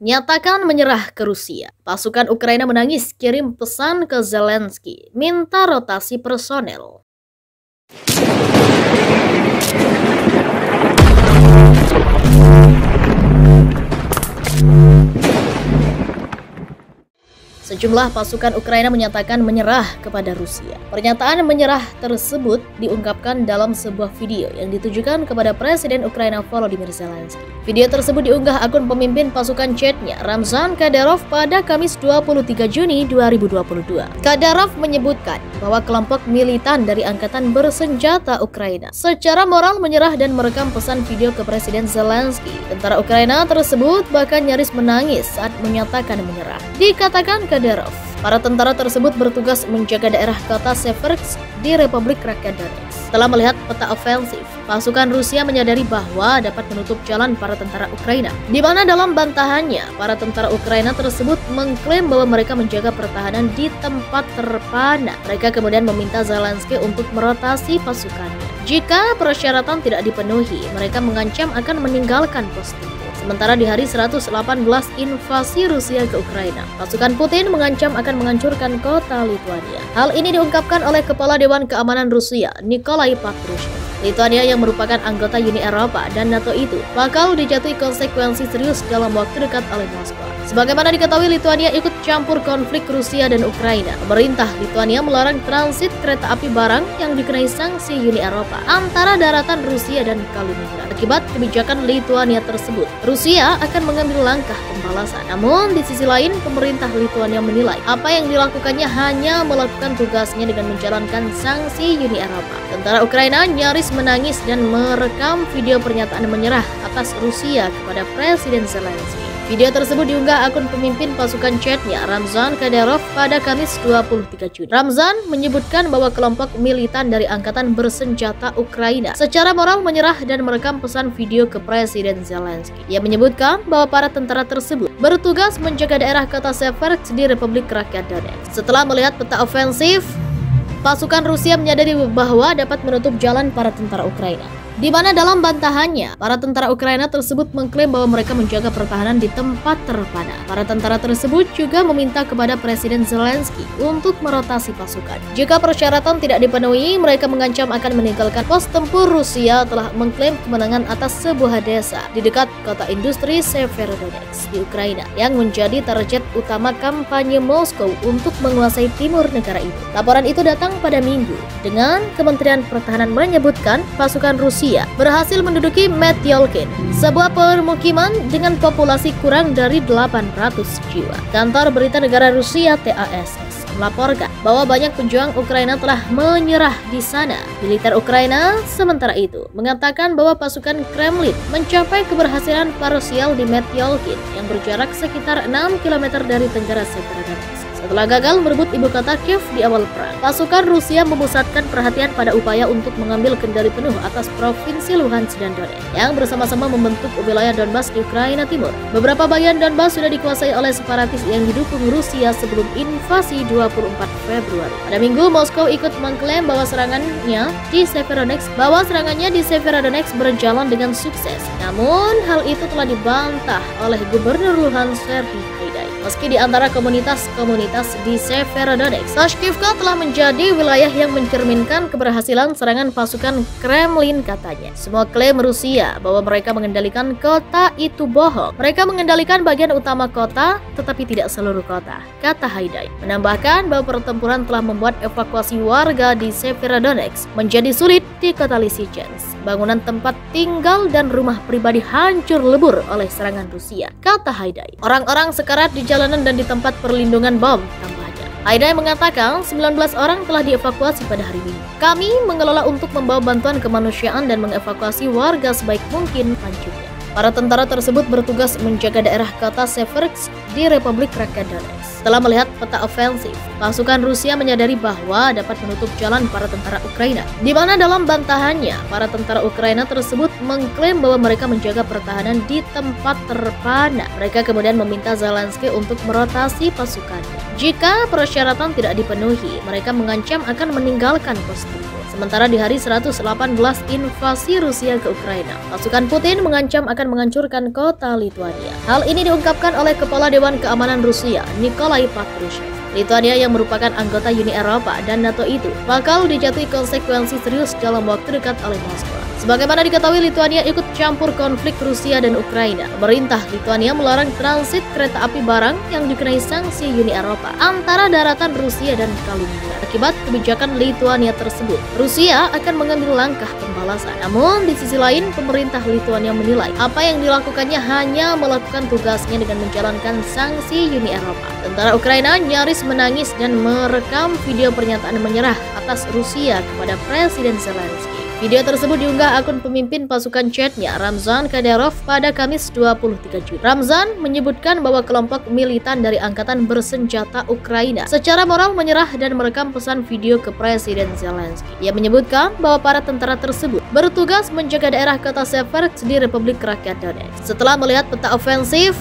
nyatakan menyerah ke Rusia. Pasukan Ukraina menangis kirim pesan ke Zelensky, minta rotasi personel. Sejumlah pasukan Ukraina menyatakan menyerah kepada Rusia. Pernyataan menyerah tersebut diungkapkan dalam sebuah video yang ditujukan kepada Presiden Ukraina Volodymyr Zelensky. Video tersebut diunggah akun pemimpin pasukan Chechnya, Ramzan Kadyrov, pada Kamis 23 Juni 2022. Kadyrov menyebutkan bahwa kelompok militan dari Angkatan Bersenjata Ukraina secara moral menyerah dan merekam pesan video ke Presiden Zelensky. Tentara Ukraina tersebut bahkan nyaris menangis saat menyatakan menyerah. Dikatakan Kadyrov, para tentara tersebut bertugas menjaga daerah kota Seversk di Republik Rakyat Donetsk. Setelah melihat peta ofensif, pasukan Rusia menyadari bahwa dapat menutup jalan para tentara Ukraina, di mana dalam bantahannya, para tentara Ukraina tersebut mengklaim bahwa mereka menjaga pertahanan di tempat terpana. Mereka kemudian meminta Zelensky untuk merotasi pasukannya. Jika persyaratan tidak dipenuhi, mereka mengancam akan meninggalkan pos tempur. Sementara di hari 118 invasi Rusia ke Ukraina, pasukan Putin mengancam akan menghancurkan kota Lithuania. Hal ini diungkapkan oleh Kepala Dewan Keamanan Rusia, Nikolai Patrushev. Lithuania yang merupakan anggota Uni Eropa dan NATO itu bakal dijatuhi konsekuensi serius dalam waktu dekat oleh Moskwa. Sebagaimana diketahui, Lithuania ikut campur konflik Rusia dan Ukraina. Pemerintah Lithuania melarang transit kereta api barang yang dikenai sanksi Uni Eropa antara daratan Rusia dan Kaliningrad. Akibat kebijakan Lithuania tersebut, Rusia akan mengambil langkah pembalasan. Namun di sisi lain, pemerintah Lithuania menilai apa yang dilakukannya hanya melakukan tugasnya dengan menjalankan sanksi Uni Eropa. Tentara Ukraina nyaris menangis dan merekam video pernyataan menyerah atas Rusia kepada Presiden Zelensky. Video tersebut diunggah akun pemimpin pasukan Chechnya, Ramzan Kadyrov, pada Kamis 23 Juni. Ramzan menyebutkan bahwa kelompok militan dari Angkatan Bersenjata Ukraina secara moral menyerah dan merekam pesan video ke Presiden Zelensky. Ia menyebutkan bahwa para tentara tersebut bertugas menjaga daerah kota Seversk di Republik Rakyat Donetsk. Setelah melihat peta ofensif, pasukan Rusia menyadari bahwa dapat menutup jalan para tentara Ukraina, di mana dalam bantahannya, para tentara Ukraina tersebut mengklaim bahwa mereka menjaga pertahanan di tempat terpana. Para tentara tersebut juga meminta kepada Presiden Zelensky untuk merotasi pasukan. Jika persyaratan tidak dipenuhi, mereka mengancam akan meninggalkan pos tempur. Rusia telah mengklaim kemenangan atas sebuah desa di dekat kota industri Severodonetsk di Ukraina yang menjadi target utama kampanye Moskow untuk menguasai timur negara itu. Laporan itu datang pada Minggu, dengan Kementerian Pertahanan menyebutkan pasukan Rusia berhasil menduduki Metyolkin, sebuah permukiman dengan populasi kurang dari 800 jiwa. Kantor berita negara Rusia TASS melaporkan bahwa banyak pejuang Ukraina telah menyerah di sana. Militer Ukraina sementara itu mengatakan bahwa pasukan Kremlin mencapai keberhasilan parsial di Metyolkin yang berjarak sekitar 6 km dari tenggara Severodonetsk. Setelah gagal merebut ibu kota Kiev di awal perang, pasukan Rusia memusatkan perhatian pada upaya untuk mengambil kendali penuh atas provinsi Luhansk dan Donetsk yang bersama-sama membentuk wilayah Donbas di Ukraina Timur. Beberapa bagian Donbas sudah dikuasai oleh separatis yang didukung Rusia sebelum invasi 24 Februari. Pada Minggu, Moskow ikut mengklaim bahwa serangannya di Severodonetsk berjalan dengan sukses. Namun, hal itu telah dibantah oleh Gubernur Luhansk Serhiy Haidai. Meski di antara komunitas di Severodonetsk, Sashkivka telah menjadi wilayah yang mencerminkan keberhasilan serangan pasukan Kremlin, katanya. Semua klaim Rusia bahwa mereka mengendalikan kota itu bohong. Mereka mengendalikan bagian utama kota, tetapi tidak seluruh kota, kata Haidai. Menambahkan bahwa pertempuran telah membuat evakuasi warga di Severodonetsk menjadi sulit di kota Lysychansk. Bangunan tempat tinggal dan rumah pribadi hancur lebur oleh serangan Rusia, kata Haidai. Orang-orang sekarat di jalanan dan di tempat perlindungan bom, tambahnya. Haidai mengatakan 19 orang telah dievakuasi pada hari Minggu. Kami mengelola untuk membawa bantuan kemanusiaan dan mengevakuasi warga sebaik mungkin, lanjutnya. Para tentara tersebut bertugas menjaga daerah kota Seversk di Republik Rakyat Donetsk. Setelah melihat peta ofensif, pasukan Rusia menyadari bahwa dapat menutup jalan para tentara Ukraina, di mana dalam bantahannya, para tentara Ukraina tersebut mengklaim bahwa mereka menjaga pertahanan di tempat terpana. Mereka kemudian meminta Zelensky untuk merotasi pasukannya. Jika persyaratan tidak dipenuhi, mereka mengancam akan meninggalkan pos tempur. Sementara di hari 118 invasi Rusia ke Ukraina, pasukan Putin mengancam akan menghancurkan kota Lithuania. Hal ini diungkapkan oleh Kepala Dewan Keamanan Rusia, Nikolai Patrushev. Lithuania yang merupakan anggota Uni Eropa dan NATO itu bakal dijatuhi konsekuensi serius dalam waktu dekat oleh Moskwa. Sebagaimana diketahui, Lithuania ikut campur konflik Rusia dan Ukraina. Pemerintah Lithuania melarang transit kereta api barang yang dikenai sanksi Uni Eropa antara daratan Rusia dan Kaliningrad. Akibat kebijakan Lithuania tersebut, Rusia akan mengambil langkah pembalasan. Namun di sisi lain, pemerintah Lithuania menilai apa yang dilakukannya hanya melakukan tugasnya dengan menjalankan sanksi Uni Eropa. Tentara Ukraina nyaris menangis dan merekam video pernyataan menyerah atas Rusia kepada Presiden Zelensky. Video tersebut diunggah akun pemimpin pasukan Chechnya, Ramzan Kadyrov, pada Kamis 23 Juni. Ramzan menyebutkan bahwa kelompok militan dari Angkatan Bersenjata Ukraina secara moral menyerah dan merekam pesan video ke Presiden Zelensky. Ia menyebutkan bahwa para tentara tersebut bertugas menjaga daerah kota Severodonetsk di Republik Rakyat Donetsk. Setelah melihat peta ofensif,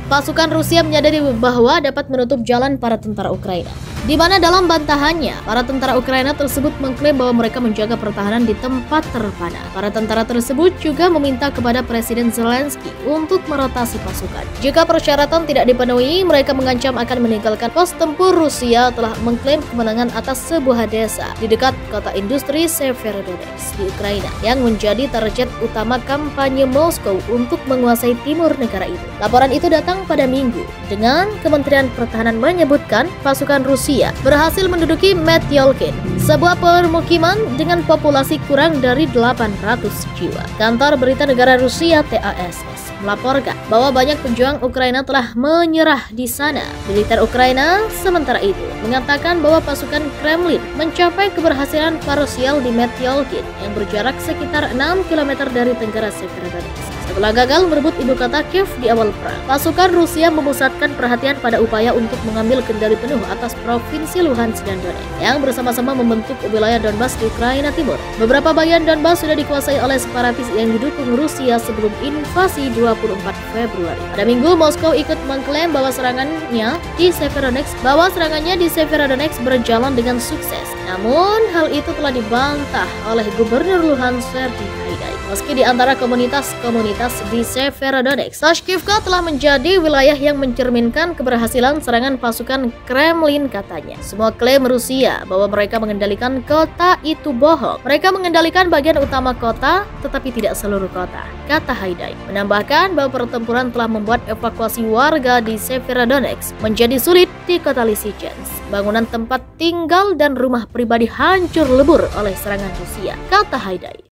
pasukan Rusia menyadari bahwa dapat menutup jalan para tentara Ukraina. Di mana dalam bantahannya, para tentara Ukraina tersebut mengklaim bahwa mereka menjaga pertahanan di tempat terpana. Para tentara tersebut juga meminta kepada Presiden Zelensky untuk merotasi pasukan. Jika persyaratan tidak dipenuhi, mereka mengancam akan meninggalkan pos tempur. Rusia telah mengklaim kemenangan atas sebuah desa di dekat kota industri Severodonetsk di Ukraina yang menjadi target utama kampanye Moskow untuk menguasai timur negara itu. Laporan itu datang pada Minggu dengan Kementerian Pertahanan menyebutkan pasukan Rusia berhasil menduduki Metyolkin, sebuah permukiman dengan populasi kurang dari 800 jiwa. Kantor berita negara Rusia TASS melaporkan bahwa banyak pejuang Ukraina telah menyerah di sana. Militer Ukraina sementara itu mengatakan bahwa pasukan Kremlin mencapai keberhasilan parsial di Metyolkin yang berjarak sekitar 6 km dari tenggara Severodonetsk. Setelah gagal merebut ibu kota Kiev di awal perang, pasukan Rusia memusatkan perhatian pada upaya untuk mengambil kendali penuh atas provinsi Luhansk dan Donetsk yang bersama-sama membentuk wilayah Donbas di Ukraina Timur. Beberapa bagian Donbas sudah dikuasai oleh separatis yang didukung Rusia sebelum invasi 24 Februari. Pada Minggu, Moskow ikut mengklaim bahwa serangannya di Severodonetsk berjalan dengan sukses. Namun, hal itu telah dibantah oleh Gubernur Luhansk Serhiy Haidai. Meski di antara komunitas di Severodonetsk, Tashkivka telah menjadi wilayah yang mencerminkan keberhasilan serangan pasukan Kremlin, katanya. Semua klaim Rusia bahwa mereka mengendalikan kota itu bohong. Mereka mengendalikan bagian utama kota, tetapi tidak seluruh kota, kata Haidai. Menambahkan bahwa pertempuran telah membuat evakuasi warga di Severodonetsk menjadi sulit di kota Lysychansk. Bangunan tempat tinggal dan rumah pribadi hancur lebur oleh serangan Rusia, kata Haidai.